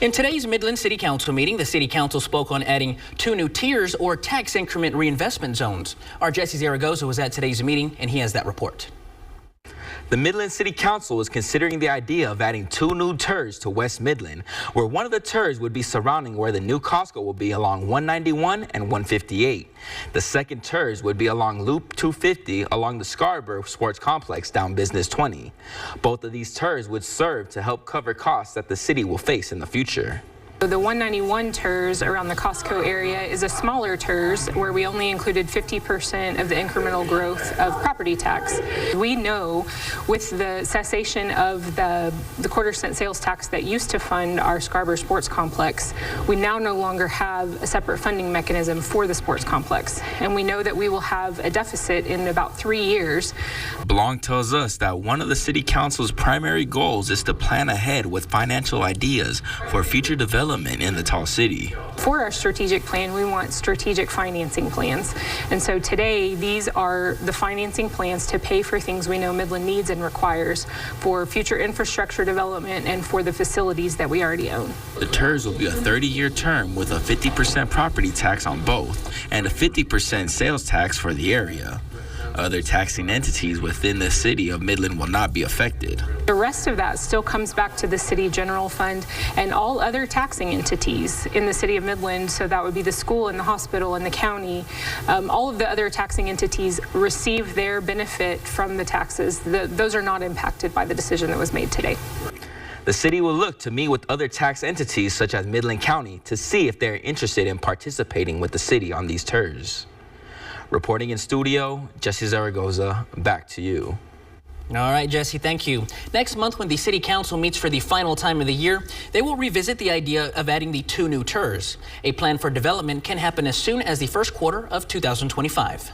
In today's Midland City Council meeting, the City Council spoke on adding 2 new TIRZs or Tax Increment Reinvestment Zones. Our Jesse Zaragoza was at today's meeting and he has that report. The Midland City Council is considering the idea of adding 2 new TIRZs to West Midland, where one of the TIRZs would be surrounding where the new Costco will be along 191 and 158. The second TIRZ would be along Loop 250 along the Scharbauer Sports Complex down Business 20. Both of these TIRZs would serve to help cover costs that the city will face in the future. The 191 TIRZ around the Costco area is a smaller TIRZ where we only included 50% of the incremental growth of property tax. We know with the cessation of the quarter-cent sales tax that used to fund our Scharbauer Sports Complex, we now no longer have a separate funding mechanism for the sports complex. And we know that we will have a deficit in about 3 years. Blanc tells us that one of the City Council's primary goals is to plan ahead with financial ideas for future development in the tall city. For our strategic plan, we want strategic financing plans. And so today, these are the financing plans to pay for things we know Midland needs and requires for future infrastructure development and for the facilities that we already own. The TIRZ will be a 30-year term with a 50% property tax on both and a 50% sales tax for the area. Other taxing entities within the city of Midland will not be affected. The rest of that still comes back to the city general fund and all other taxing entities in the city of Midland. So that would be the school and the hospital and the county. All of the other taxing entities receive their benefit from the taxes. Those are not impacted by the decision that was made today. The city will look to meet with other tax entities such as Midland County to see if they're interested in participating with the city on these TIRZs. Reporting in studio, Jesse Zaragoza, back to you. All right, Jesse, thank you. Next month, when the City Council meets for the final time of the year, they will revisit the idea of adding the 2 new TIRZs. A plan for development can happen as soon as the first quarter of 2025.